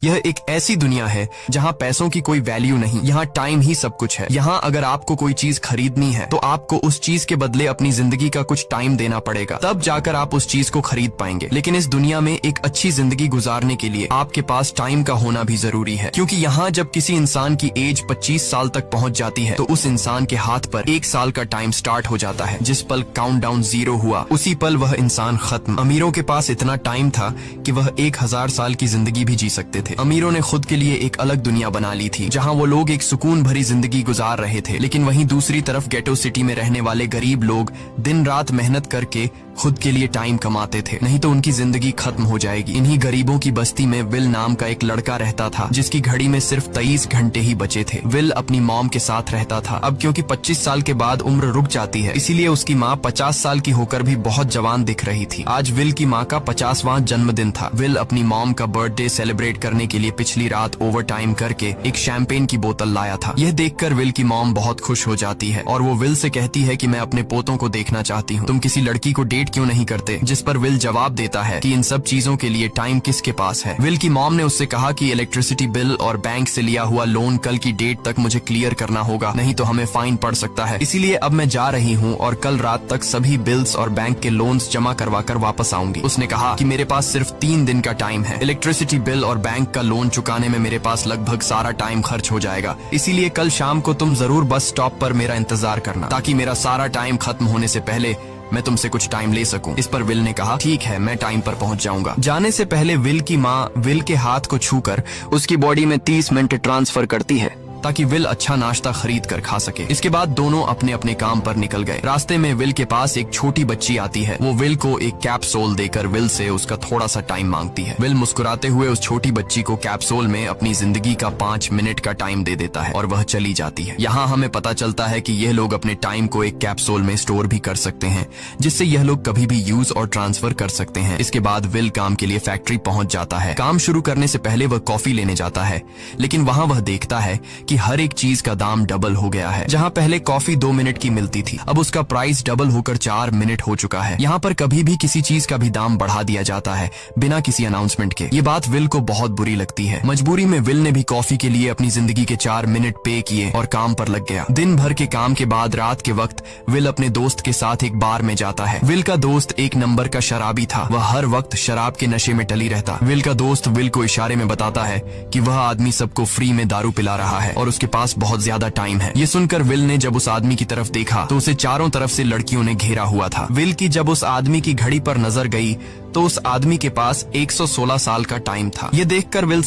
यह एक ऐसी दुनिया है जहाँ पैसों की कोई वैल्यू नहीं, यहाँ टाइम ही सब कुछ है। यहाँ अगर आपको कोई चीज खरीदनी है तो आपको उस चीज के बदले अपनी जिंदगी का कुछ टाइम देना पड़ेगा, तब जाकर आप उस चीज को खरीद पाएंगे। लेकिन इस दुनिया में एक अच्छी जिंदगी गुजारने के लिए आपके पास टाइम का होना भी जरूरी है, क्योंकि यहाँ जब किसी इंसान की एज 25 साल तक पहुँच जाती है तो उस इंसान के हाथ पर 1 साल का टाइम स्टार्ट हो जाता है। जिस पल काउंटडाउन 0 हुआ उसी पल वह इंसान खत्म। अमीरों के पास इतना टाइम था कि वह 1000 साल की जिंदगी भी जी सकते थे। अमीरों ने खुद के लिए एक अलग दुनिया बना ली थी जहां वो लोग एक सुकून भरी जिंदगी गुजार रहे थे, लेकिन वहीं दूसरी तरफ गेटो सिटी में रहने वाले गरीब लोग दिन रात मेहनत करके खुद के लिए टाइम कमाते थे, नहीं तो उनकी जिंदगी खत्म हो जाएगी। इन्हीं गरीबों की बस्ती में विल नाम का एक लड़का रहता था जिसकी घड़ी में सिर्फ 23 घंटे ही बचे थे। विल अपनी मॉम के साथ रहता था। अब क्योंकि 25 साल के बाद उम्र रुक जाती है, इसीलिए उसकी माँ 50 साल की होकर भी बहुत जवान दिख रही थी। आज विल की माँ का 50वां जन्मदिन था। विल अपनी मॉम का बर्थडे सेलिब्रेट करने के लिए पिछली रात ओवर टाइम करके एक शैंपेन की बोतल लाया था। यह देखकर विल की मॉम बहुत खुश हो जाती है और वो विल से कहती है कि मैं अपने पोतों को देखना चाहती हूँ, तुम किसी लड़की को डेट क्यों नहीं करते? जिस पर विल जवाब देता है कि इन सब चीजों के लिए टाइम किसके पास है। विल की मॉम ने उससे कहा कि इलेक्ट्रिसिटी बिल और बैंक से लिया हुआ लोन कल की डेट तक मुझे क्लियर करना होगा, नहीं तो हमें फाइन पड़ सकता है। इसीलिए अब मैं जा रही हूँ और कल रात तक सभी बिल्स और बैंक के लोन्स जमा करवा कर वापस आऊंगी। उसने कहा कि मेरे पास सिर्फ 3 दिन का टाइम है। इलेक्ट्रिसिटी बिल और बैंक का लोन चुकाने में मेरे पास लगभग सारा टाइम खर्च हो जाएगा, इसीलिए कल शाम को तुम जरूर बस स्टॉप पर मेरा इंतजार करना, ताकि मेरा सारा टाइम खत्म होने से पहले मैं तुमसे कुछ टाइम ले सकूं। इस पर विल ने कहा ठीक है, मैं टाइम पर पहुंच जाऊंगा। जाने से पहले विल की माँ विल के हाथ को छूकर उसकी बॉडी में 30 मिनट ट्रांसफर करती है ताकि विल अच्छा नाश्ता खरीद कर खा सके। इसके बाद दोनों अपने अपने काम पर निकल गए। रास्ते में विल के पास एक छोटी बच्ची आती है। वो विल को एक कैप्सूल देकर विल से उसका थोड़ा सा टाइम मांगती है। विल मुस्कुराते हुए उस छोटी बच्ची को कैप्सूल में अपनी जिंदगी का 5 मिनट का टाइम दे देता है और वह चली जाती है। यहाँ हमें पता चलता है कि यह लोग अपने टाइम को एक कैप्सूल में स्टोर भी कर सकते हैं, जिससे यह लोग कभी भी यूज और ट्रांसफर कर सकते हैं। इसके बाद विल काम के लिए फैक्ट्री पहुंच जाता है। काम शुरू करने से पहले वह कॉफी लेने जाता है, लेकिन वहाँ वह देखता है कि हर एक चीज का दाम डबल हो गया है। जहां पहले कॉफी 2 मिनट की मिलती थी, अब उसका प्राइस डबल होकर 4 मिनट हो चुका है। यहाँ पर कभी भी किसी चीज का भी दाम बढ़ा दिया जाता है बिना किसी अनाउंसमेंट के। ये बात विल को बहुत बुरी लगती है। मजबूरी में विल ने भी कॉफी के लिए अपनी जिंदगी के 4 मिनट पे किए और काम पर लग गया। दिन भर के काम के बाद रात के वक्त विल अपने दोस्त के साथ एक बार में जाता है। विल का दोस्त एक नंबर का शराबी था। वह हर वक्त शराब के नशे में टली रहता। विल का दोस्त विल को इशारे में बताता है कि वह आदमी सबको फ्री में दारू पिला रहा है और उसके पास बहुत ज्यादा टाइम है। ये सुनकर विल ने जब उस आदमी की तरफ देखा तो उसे चारों तरफ से लड़कियों ने घेरा हुआ था। विल की जब उस आदमी की घड़ी पर नजर गई तो उस आदमी के पास 116 साल का टाइम था। ये देखकर विल